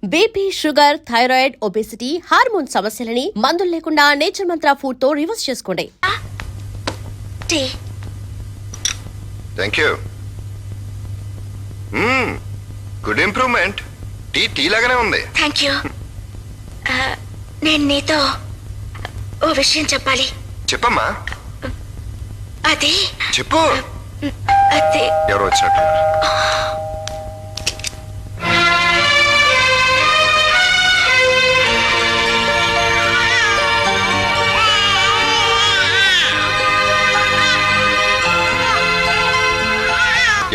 BP, sugar, thyroid, obesity, hormone సమస్యలని మందులు లేకుండా నేచర్ మంత్ర ఫుడ్ తో రివర్స్ చేసుకోండి. Thank you. Good improvement. Tea లాగానే ఉంది. Thank you. నేను నీతో ఓ విషయం చెప్పాలి. చెప్పమ్మా. అది చెప్పు. అది ఎవరు వచ్చినట్టు?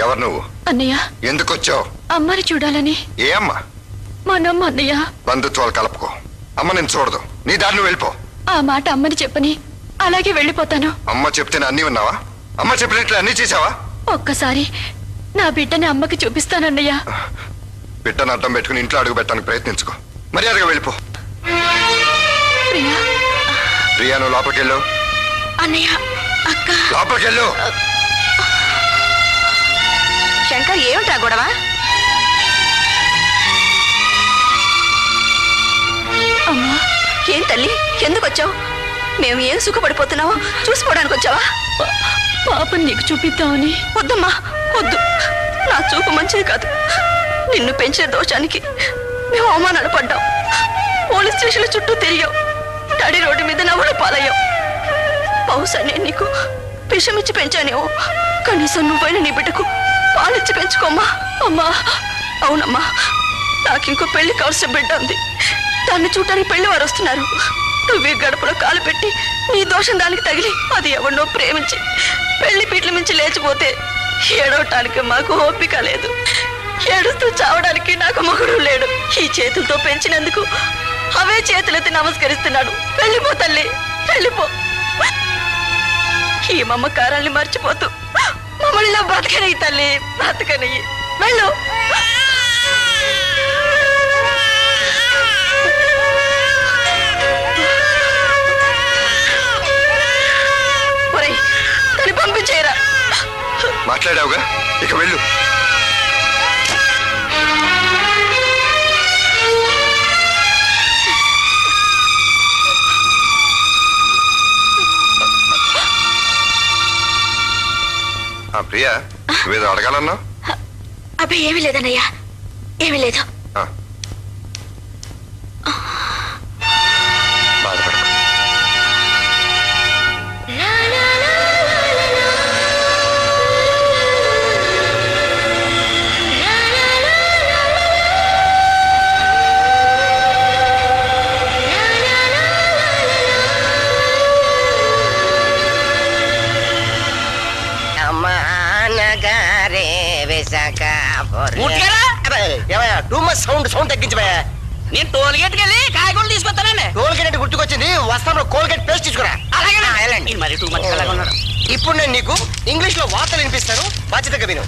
ఎవరు నువ్వు? అన్నయ్య. ఎందుకు వచ్చావు? అమ్మని చూడాలని. ఏ అమ్మ? మనమ్మ అన్నయ్య. బంధుత్వాలు కలుపుకో. అమ్మ నేను చూడదు. నీ దారి నువ్వు వెళ్ళిపో. ఆ మాట అమ్మని చెప్పని అలాగే వెళ్ళిపోతాను. అమ్మ చెప్తేనే అన్ని ఉన్నావా? అమ్మ చెప్పినట్లు అన్ని చేసావా? ఒక్కసారి నా బిడ్డని అమ్మకి చూపిస్తానన్నయ్య. బిడ్డను అడ్డం పెట్టుకుని ఇంట్లో అడుగు పెట్టడానికి ప్రయత్నించుకో. మర్యాదగా వెళ్ళిపో. ప్రియా. ప్రియా నువ్వు లోపలికి వెళ్ళు. అన్నయ్య, అక్క. లోపలికి వెళ్ళు. శంకర్, ఏమిటా గొడవ? అమ్మా. ఏం తల్లి, ఎందుకు వచ్చావు? మేము ఏం సుఖపడిపోతున్నావో చూసిపోవడానికి వచ్చావా? పాపని నీకు చూపిద్దామని. వద్దమ్మా, వద్దు. నా చూపు మంచిది కాదు. నిన్ను పెంచిన దోషానికి మేము అవమానాలు పడ్డాం. పోలీస్ స్టేషన్ల చుట్టూ తిరిగావు. తడి రోడ్డు మీద నవ్వులు పాలయ్యావు. బహుశా నేను నీకు విషమిచ్చి పెంచానేమో. కనీసం నువ్వైనా నీ బిడ్డకు పాలిచ్చి పెంచుకోమ్మా. అమ్మా. అవునమ్మా, నాకు ఇంకో పెళ్లి కావాల్సిన బిడ్డ ఉంది. దాన్ని చూడటానికి పెళ్లి వారు వస్తున్నారు. నువ్వే గడపలో కాలు పెట్టి నీ దోషం దానికి తగిలి అది ఎవరినో ప్రేమించి పెళ్లి పీట్ల మించి లేచిపోతే ఏడవటానికి మాకు ఓపిక లేదు. ఏడుస్తూ చావడానికి నాకు మొగుడు లేడు. ఈ చేతులతో పెంచినందుకు అవే చేతులెత్తి నమస్కరిస్తున్నాడు. వెళ్ళిపో తల్లి, వెళ్ళిపో. ఈ మమ్మకారాల్ని మర్చిపోతూ మమ్మల్ని బ్రతకనయ్యి తల్లి, బ్రతకనయ్యి. వెళ్ళు. ఒరేయ్, తల్లి పంపించేయరా. మాట్లాడావుగా, ఇక వెళ్ళు. ప్రియా, నువ్వేదో అడగాలన్నా? అబ్బే ఏమీ లేదన్నయ్యా, ఏమీ లేదు. బాధపడకు. సౌండ్ తగ్గించబోయా. నేను టోల్ గేట్కి వెళ్ళి కాయగూరలు తీసుకొస్తానండి. టోల్ గేట్ గుర్తుకొచ్చింది, వస్తాను. కోల్గేట్ పేస్ట్ తీసుకురా. అలాగే మరి టూ మచ్ అలాగే ఉన్నాడు. ఇప్పుడు నేను నీకు ఇంగ్లీష్ లో వార్తలు వినిపిస్తాను, బాధ్యతగా విను.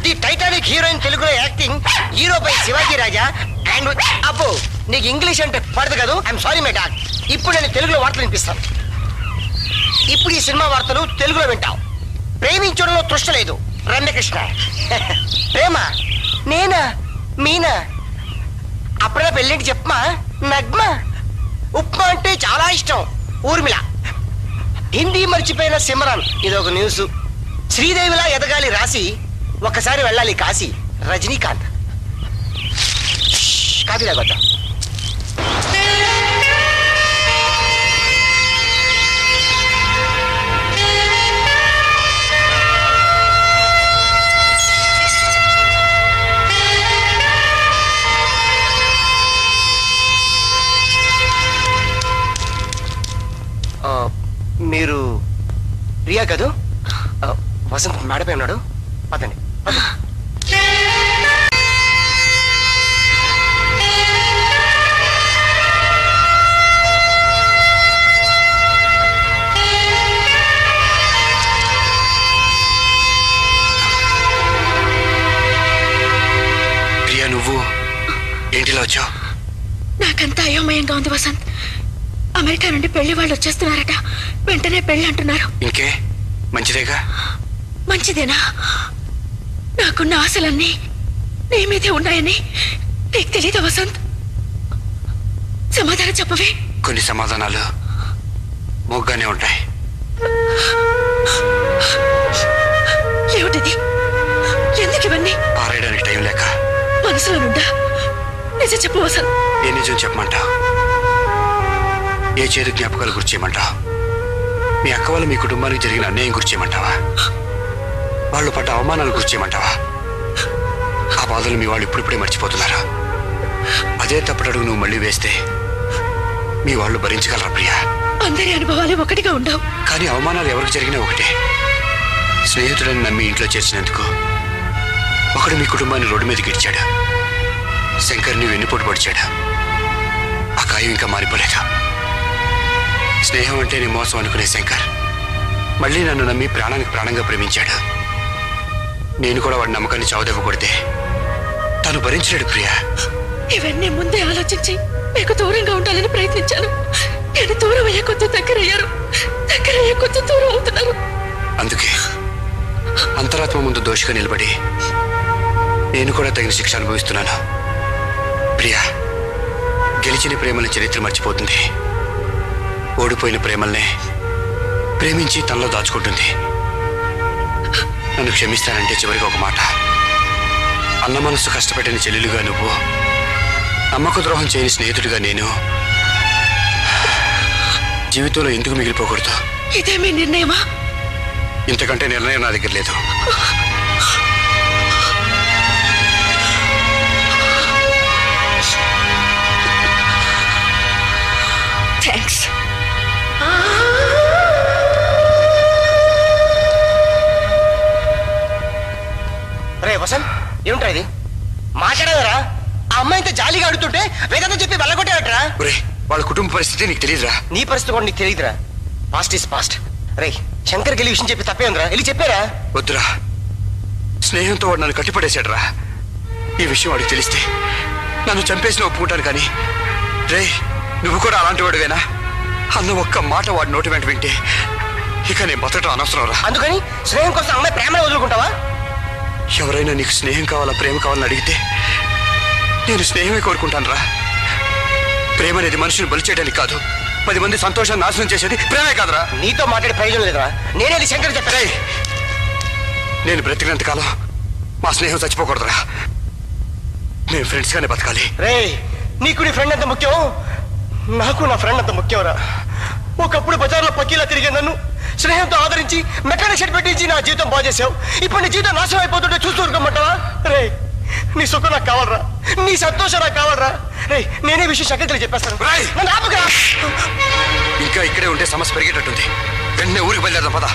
ది టైటానిక్ హీరోయిన్ తెలుగులో acting hero by Shivaji Raja and అబ్బో నీకు ఇంగ్లీష్ అంటే పడదు కదా. I'm sorry my dad. ఇప్పుడు నేను తెలుగులో వార్తలు వినిపిస్తాను. ఇప్పుడు ఈ సినిమా వార్తలు తెలుగులో వింటావు. ప్రేమించడంలో తృష్ట లేదు, రమ్యకృష్ణ. ప్రేమ నేనా మీనా? అప్పుడే పెళ్ళింటి చెప్పమా. నగ్మ. ఉప్మా అంటే చాలా ఇష్టం, ఊర్మిళ. హిందీ మర్చిపోయిన సిమరన్. ఇదొక న్యూస్. శ్రీదేవిలా ఎదగాలి రాసి, ఒక్కసారి వెళ్ళాలి కాశీ, రజనీకాంత్. కాఫీ తాగొద్దాం. మీరు ప్రియా కదూ? వసంత్ మేడపై ఉన్నాడు. పదండి. ప్రియా, నువ్వు ఏంటిలా వచ్చావు? నాకంతా అయోమయంగా ఉంది వసంత్. అమెరికా నుండి పెళ్లి వాళ్ళు వచ్చేస్తున్నారట. వెంటనే పెళ్లి అంటున్నారు. ఇంకే మంచిదేగా? మంచిదేనా? నాకున్న ఆశలన్నీ నీ మీదే ఉన్నాయని నీకు తెలీదా వసంత్? సమాధానం చెప్పవే. కొన్ని సమాధానాలు మొగ్గానే ఉంటాయి. ఏమిటిది? ఎందుకు ఇవన్నీ? పారేయడానికి టైం లేక. మనసులో నుండా నిజం చెప్పు వసంత్. ఏ నిజం చెప్పమంటావు? ఏ చేదు జ్ఞాపకాలు గుర్తు చేయమంటావు? మీ అక్క వల్ల మీ కుటుంబానికి జరిగిన అన్యాయం గుర్తు చేయమంటావా? వాళ్ళు పడ్డ అవమానాలు గుర్తు చేయమంటావా? ఆ బాధలు మీ వాళ్ళు ఇప్పుడిప్పుడే మర్చిపోతున్నారు. అదే తప్పటడుగు నువ్వు మళ్ళీ వేస్తే మీ వాళ్ళు భరించగలరా ప్రియా? అందరి అనుభవాలు ఒకటిగా ఉండవు. కానీ అవమానాలు ఎవరికి జరిగినా ఒకటే. స్నేహితుడని నమ్మి ఇంట్లో చేర్చినందుకు ఒకడు మీ కుటుంబాన్ని రోడ్డు మీదకి ఇచ్చాడు. శంకర్ని వెన్నుపోటు పొడిచాడు. ఆ గాయం ఇంకా మారిపోలేదు. స్నేహం అంటేనే మోసం అనుకునే శంకర్ మళ్ళీ నన్ను నమ్మి ప్రాణానికి ప్రాణంగా ప్రేమించాడు. నేను కూడా వాడి నమ్మకాన్ని చావుదెబ్బ కొడితే తను భరించలేడు ప్రియా. ఇవన్నీ ముందే ఆలోచించి మీకు దూరంగా ఉండాలని ప్రయత్నించాను. నేను దూరం అయ్యే కొద్ది దగ్గరయ్యారు, దగ్గరయ్యే కొద్ది దూరం అవుతున్నారు. అందుకే అంతరాత్మ ముందు దోషిగా నిలబడి నేను కూడా తగిన శిక్ష అనుభవిస్తున్నాను. ప్రియా, గెలిచిన ప్రేమల చరిత్ర మర్చిపోతుంది. ఓడిపోయిన ప్రేమల్నే ప్రేమించి తనలో దాచుకుంటుంది. నన్ను క్షమిస్తానంటే చివరికి ఒక మాట. అన్న మనసు కష్టపెట్టిన చెల్లెలుగా నువ్వు, నమ్మక ద్రోహం చేయని స్నేహితుడిగా నేను జీవితంలో ఎందుకు మిగిలిపోకూడదు? ఇదే మీ నిర్ణయమా? ఇంతకంటే నిర్ణయం నా దగ్గర లేదు. థ్యాంక్స్. రే వసంత్, ఏమిట్రా ఇది? మాట్లాడదరా? ఆ అమ్మాయి ఇంత జాలీగా అడుగుతుంటే వేదంతో చెప్పి వెళ్ళగొట్టాడరా? ఒరే, వాళ్ళ కుటుంబ పరిస్థితి నీకు తెలియదురా? నీ పరిస్థితి కూడా నీకు తెలియదురా. Past is past. రే, శంకర్కి వెళ్ళి విషయం చెప్పి తప్పే ఉందిరా. వెళ్ళి చెప్పారా? వద్దురా, స్నేహంతో వాడు నన్ను కట్టిపడేశాడురా. ఈ విషయం వాడికి తెలిస్తే నన్ను చంపేసిన ఒప్పుకుంటాను. కానీ రే, నువ్వు కూడా అలాంటి వాడివేనా? అన్న ఒక్క మాట వాడి నోటి వెంట వింటే ఇక నేను బతకడం అనవసరం రా. అందుకని స్నేహం కోసం అమ్మాయి ప్రేమను వదులుకుంటావా? ఎవరైనా నీకు స్నేహం కావాలా ప్రేమ కావాలని అడిగితే నేను స్నేహమే కోరుకుంటాను రా. ప్రేమ అనేది మనుషుని బలి చేయడానికి కాదు, 10 మంది సంతోషాన్ని నాశనం చేసేది ప్రేమే కాదురా. నీతో మాట్లాడే ప్రయోజనం లేదురా. నేనే శంకర్ చెప్పారా? నేను బ్రతికినంత కాలం మా స్నేహం చచ్చిపోకూడదురా. మేము ఫ్రెండ్స్ గానే బతకాలి. రే, నీకు నీ ఫ్రెండ్ అంత ముఖ్యం, నాకు నా ఫ్రెండ్ అంత ముఖ్యంరా. ఒకప్పుడు బజార్లో పక్కీలా తిరిగే నన్ను స్నేహంతో ఆదరించి మెకానిక్ షెడ్ పెట్టించి నా జీవితం బాగు చేసావు. ఇప్పుడు నీ జీవితం నాశనం అయిపోతుంటే చూస్తూ ఊరుకోమంటావా? రే, నీ సుఖం నాకు కావాలరా, నీ సంతోషం నాకు కావాలరా. రే, నేనే విషయం శంకర్కి చెప్పేస్తాను. రేయ్! నన్ను ఆపుకురా. ఇంకా ఇక్కడే ఉంటే సమస్య పెరిగేటట్టుంది. వెంటనే ఊరికి బయలుదేరదాం పద.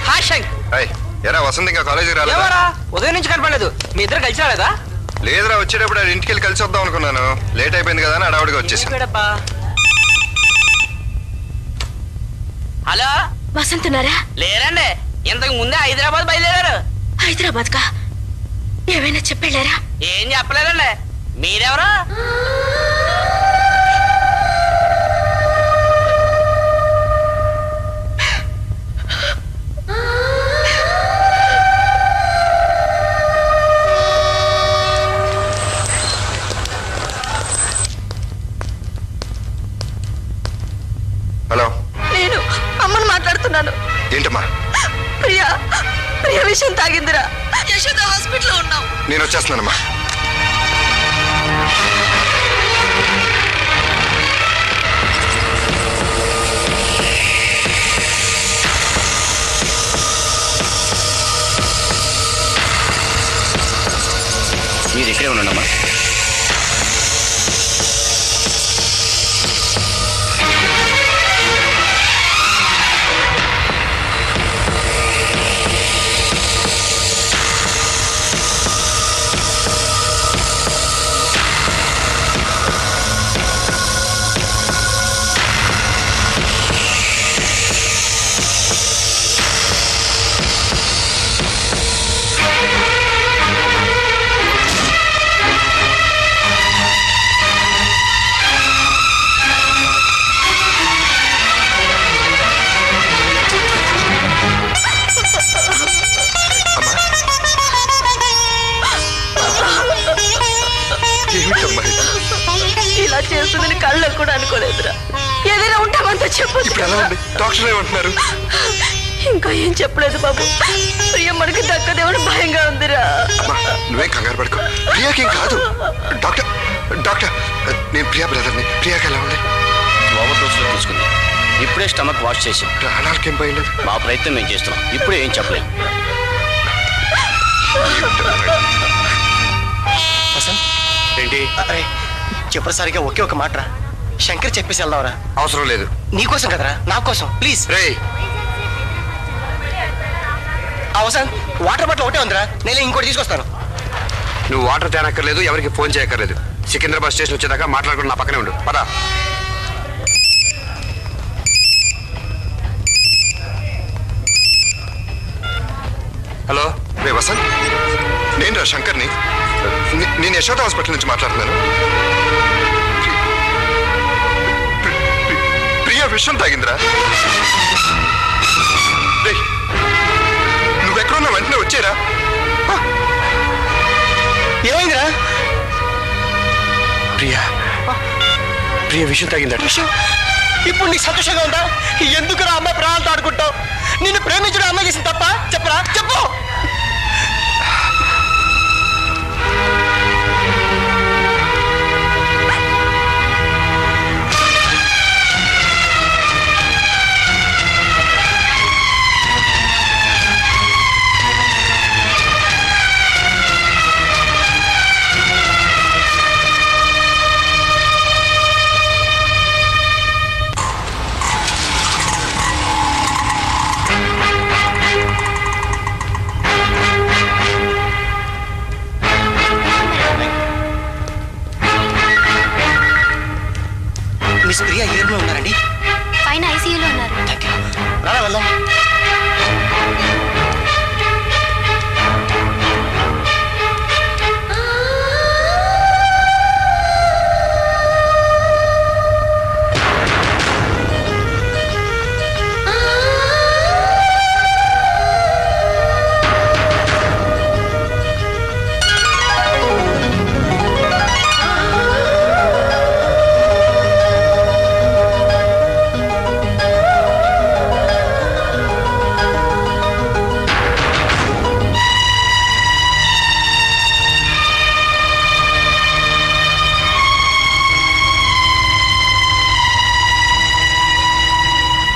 హాయ్ శంక్. ఎరా వసంత్, ఇంకా కాలేజీకి రాలేదా? ఎవరా? ఉదయం నుంచి కనపడలేదు. మీ ఇద్దరు కలిసి రాలేదా? లేదురా, వచ్చేటప్పుడు ఆడ ఇంటికి వెళ్ళి కలిసి వద్దాం అనుకున్నాను. లేట్ అయిపోయింది కదా అని అడవుడిగా వచ్చేసాను. ఏడబ్బా. హలో, వసంతున్నారా? లేరండి, ఇంతకు ముందే హైదరాబాద్ బయలుదేరారు. హైదరాబాద్ కా? ఏమైనా చెప్పెళ్ళారా? ఏం చెప్పలేదండి. మీరెవరు? హలో, నేను అమ్మను మాట్లాడుతున్నాను. ఏంటమ్మా? ప్రియా, ప్రియ విషయం తాగిందిరా. యశోద హాస్పిటల్లో ఉన్నాం. నేను వచ్చేస్తున్నానమ్మా. మీరు ఇక్కడే ఉండండమ్మా. ఇలా చేస్తుందని కళ్ళకు కూడా అనుకోలేదురా. ఏదైనా ఉంటామంతా చెప్పొచ్చు ఇప్పుడు ఎలా కదా. ఉంది? డాక్టర్ ఏమంటున్నారు? ఇంకా ఏం చెప్పలేదు బాబు. ప్రియ మనకి దక్కదేమని భయంగా ఉందిరా. అమ్మా నువ్వేం కంగారు పడుకో, ప్రియాకేం కాదు. డాక్టర్ డాక్టర్ నేను ప్రియా బ్రదర్ని. ప్రియాకి ఎలా ఉంది? ఓవర్ డోస్లో తీసుకుంది. ఇప్పుడే స్టమక్ వాష్ చేసాం. ప్రాణాలకేం పోయలేదు. మా ప్రయత్నం మేము చేస్తున్నాం. ఇప్పుడే ఏం చెప్పలేం. వసంత్, ఏంటి? అరే చివరిసారిగా ఒకే ఒక మాట రా. శంకర్ చెప్పేసి వెళ్దాంరా. అవసరం లేదు. నీకోసం కదరా, నా కోసం ప్లీజ్. రే వసంత్, వాటర్ బాటిల్ ఒకటే ఉందిరా, నేను ఇంకోటి తీసుకొస్తాను. నువ్వు వాటర్ తేనక్కర్లేదు, ఎవరికి ఫోన్ చేయక్కర్లేదు. సికింద్రాబాద్ స్టేషన్ వచ్చేదాకా మాట్లాడుకుని నా పక్కనే ఉండు. పదా. హలో రే వసంత్, నేను రా శంకర్ని. నేను యశోద హాస్పిటల్ నుంచి మాట్లాడుతున్నాను. ప్రియా విషయం తాగిందిరా. రే నువ్వెక్కడున్నా వెంటనే వచ్చేరా. ఏమైందిరా? ప్రియా ప్రియ విషయం తగ్గిందట. విషయం ఇప్పుడు నీకు సంతోషంగా ఉందా? ఎందుకు రా అమ్మాయి ప్రాణాలతో ఆడుకుంటావు? నిన్ను ప్రేమించడం అమ్మాయి చేసిన తప్ప? చెప్పరా, చెప్పు. మిస్ ప్రియా ఏ రూమ్లో ఉన్నారండి? పైన ఐసీయూలో ఉన్నారు. Thank you. రారా వెళ్దాం.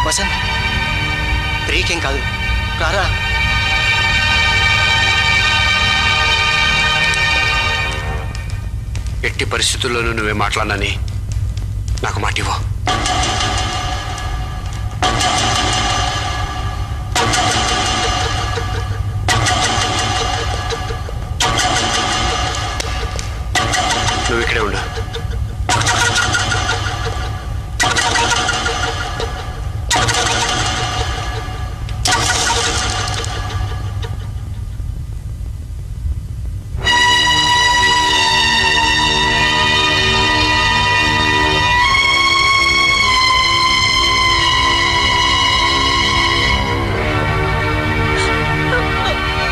వసంత్, ప్రియకేం కాదు, రారా. ఎట్టి పరిస్థితుల్లోనూ నువ్వే మాట్లాడనని నాకు మాట ఇవ్వు. నువ్వు ఇక్కడే ఉండు.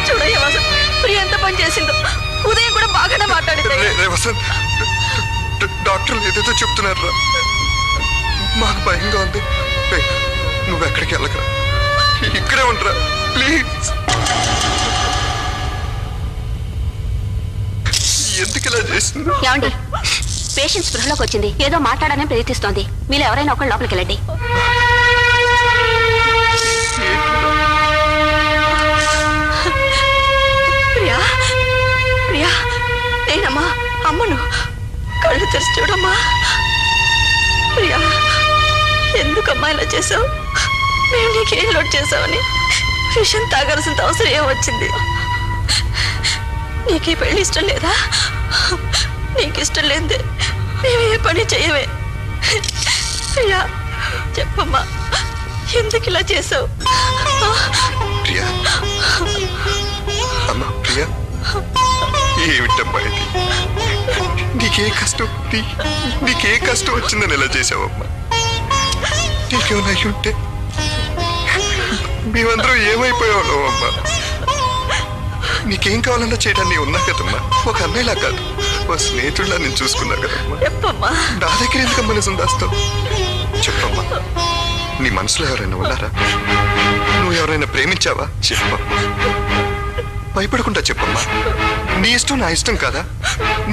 చూడయ్య వసంత్, ప్రియ ఎంత పని చేసిందో. ఉదయం కూడా బాగానే మాట్లాడింది. రే వసంత్, డాక్టర్లు ఏదేదో చెప్తున్నారు రా. మాకు భయంగా ఉంది. రే నువ్వెక్కడికి వెళ్ళకరా, ఇక్కడే ఉండరా ప్లీజ్. ఎందుకు ఇలా చేసింది? ఏమండి, పేషెంట్ స్పృహలోకి వచ్చింది. ఏదో మాట్లాడాలని ప్రయత్నిస్తోంది. మీరు ఎవరైనా ఒకళ్ళు లోపలికి వెళ్ళండి. ప్రియా, ప్రియా, నేనమ్మా, అమ్మను. కళ్ళు తెరిచి చూడమ్మా. ప్రియా, ఎందుకమ్మా ఇలా చేసావు? మేము నీకేం లోటు చేసావని విషయం తాగాల్సిన అవసరం ఏం వచ్చింది? నీకు ఈ పెళ్లి ఇష్టం లేదా? నీకు ఇష్టం లేదే మేము ఏ పని చేయమే. ప్రియా చెప్పమ్మా, ఎందుకు ఇలా చేసావు? ప్రియా, అమ్మా ప్రియా, ఏమిటమ్మా ఇది? నీకే కష్టం వచ్చిందని ఎలా చేసావమ్మా? నీకేమైనా అయి ఉంటే మేమందరం ఏమైపోయావు అమ్మా. నీకేం కావాలన్నా చేయడానికి ఉన్నా కదమ్మా, ఒక అన్నయ్యలా కాదు. ఓ స్నేహితుడిలా నేను చూసుకున్నా కదమ్మా. చెప్పమ్మా. నా దగ్గర ఎందుకమ్మా నిజం దాస్తావు? చెప్పమ్మా, నీ మనసులో ఎవరైనా ఉన్నారా? నువ్వు ఎవరైనా ప్రేమించావా? చెప్పమ్మా, భయపడకుండా చెప్పమ్మా. నీ ఇష్టం నా ఇష్టం కాదా?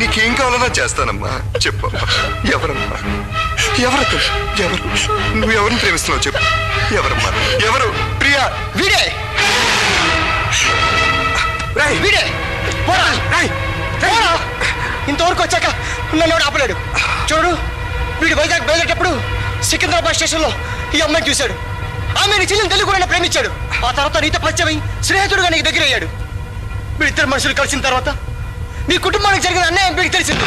నీకేం కావాలన్నా చేస్తానమ్మా. చెప్పమ్మా, ఎవరమ్మా? ఎవరు? నువ్వు ఎవరిని ప్రేమిస్తున్నావు చెప్పు. ఎవరమ్మా? ఎవరు? ప్రియా. వీడే వీడే పోరా. పోరా. ఇంతవరకు వచ్చాక నన్ను ఎవడు ఆపలేడు. చూడు, వీడు వైజాగ్ బయలుదేరేటప్పుడు సికింద్రాబాద్ స్టేషన్లో ఈ అమ్మాయిని చూశాడు. ఆమె నీ చెల్లిని తెలుగు కూడా ప్రేమించాడు. ఆ తర్వాత నీతో పరిచయం స్నేహితుడుగా నీకు దగ్గర అయ్యాడు. వీడిద్దరు మనుషులు కలిసిన తర్వాత నీ కుటుంబానికి జరిగిన అన్యాయం వీడికి తెలిసింది.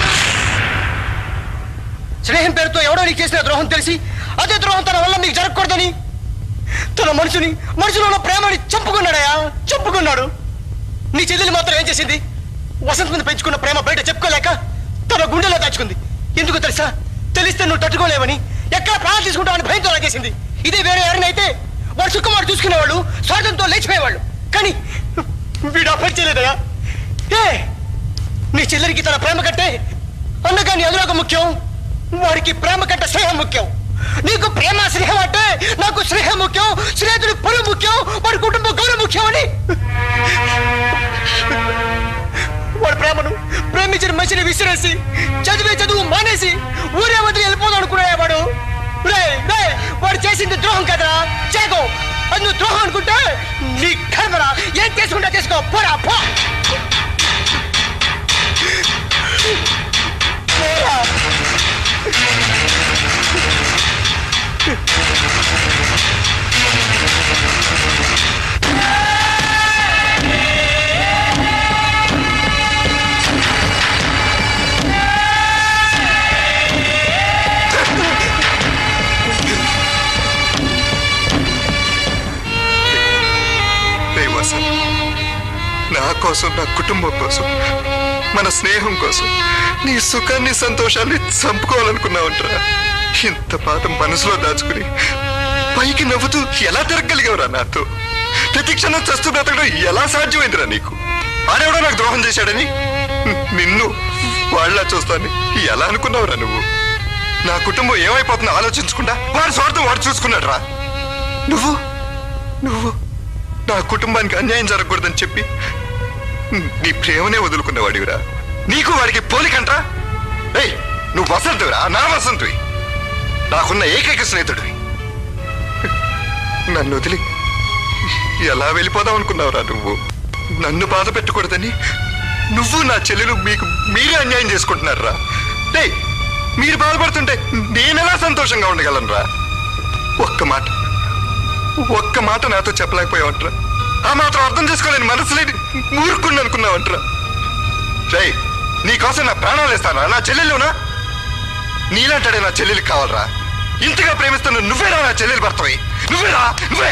స్నేహం పేరుతో ఎవడో నీకు చేసిన ద్రోహం తెలిసి అదే ద్రోహం తన వల్ల నీకు జరగకూడదని తన మనుషులో ఉన్న ప్రేమని చంపుకున్నాడయా, చంపుకున్నాడు. నీ చెల్లెలు మాత్రం ఏం చేసింది? వసంత మీద పెంచుకున్న ప్రేమ బయట చెప్పుకోలేక తన గుండెలో దాచుకుంది. ఎందుకు తెలుసా? తెలిస్తే నువ్వు తట్టుకోలేవని, ఎక్కడ ప్రాణాలు తీసుకుంటావని భయంతో లాగేసింది. ఇదే వేరే ఎవరైనా అయితే వాడు సుఖమాడు చూసుకునేవాళ్ళు, స్వార్థంతో లేచిపోయేవాళ్ళు. కానీ వీడు ఆ పని చేయలేదయా. నీ చెల్లెరికి తన ప్రేమ కంటే అన్నగాని అనురాగం ముఖ్యం, వాడికి ప్రేమ కంటే స్నేహం ముఖ్యం. నీకు ప్రేమ స్నేహం అంటే నాకు స్నేహం ముఖ్యం, స్నేహితుడి పరువు ముఖ్యం, వాడి కుటుంబ గౌరవం ముఖ్యం అని వాడి ప్రేమను ప్రేమించిన మనిషిని విసిరేసి చదువు మానేసి ఊరే వదిలి వెళ్ళిపోదాం అనుకునేవాడు. వాడు చేసింది ద్రోహం కదరా, చేకో. అది నువ్వు ద్రోహం అనుకుంటే నీ కర్మరా. ఏం చేసుకుంటా చేసుకో, పోరా పో. నా కోసం, నా కుటుంబం కోసం, మన స్నేహం కోసం నీ సుఖాన్ని సంతోషాన్ని చంపుకోవాలనుకున్నావంటరా. ఇంత పాత మనసులో దాచుకుని పైకి నవ్వుతూ ఎలా తిరగలిగావురా నాతో? ప్రతి క్షణం చస్తూ బ్రతకడం ఎలా సాధ్యమైందిరా నీకు? ఆడెవడో నాకు ద్రోహం చేశాడని నిన్ను వాళ్ళ చూస్తాను ఎలా అనుకున్నావురా నువ్వు? నా కుటుంబం ఏమైపోతుందో ఆలోచించకుండా వాడి స్వార్థం వాడు చూసుకున్నాడు రా. నువ్వు నా కుటుంబానికి అన్యాయం జరగకూడదని చెప్పి నీ ప్రేమనే వదులుకున్నవాడివిరా. నీకు వాడికి పోలికంట్రా. ఏయ్, నువ్వు వసంతురా, నా వసంతువి, నాకున్న ఏకైక స్నేహితుడివి. నన్ను వదిలి ఎలా వెళ్ళిపోదాం అనుకున్నావురా నువ్వు? నన్ను బాధ పెట్టకూడదని నువ్వు నా చెల్లెలు మీరే అన్యాయం చేసుకుంటున్నారా? ఏయ్, మీరు బాధపడుతుంటే నేనెలా సంతోషంగా ఉండగలను రా? ఒక్క మాట నాతో చెప్పలేకపోయావంట్రా. ఆ మాత్రం అర్థం చేసుకోలేని మనసులేని ఊరుకుని అనుకున్నావంట్రా. రై, నీకోసం నా ప్రాణాలు ఇస్తానా? నా చెల్లెలునా? నీలాంటాడే నా చెల్లెలికి కావాలరా. ఇంతగా ప్రేమిస్తున్నా నువ్వేరా నా చెల్లెలు భర్తవి? నువ్వే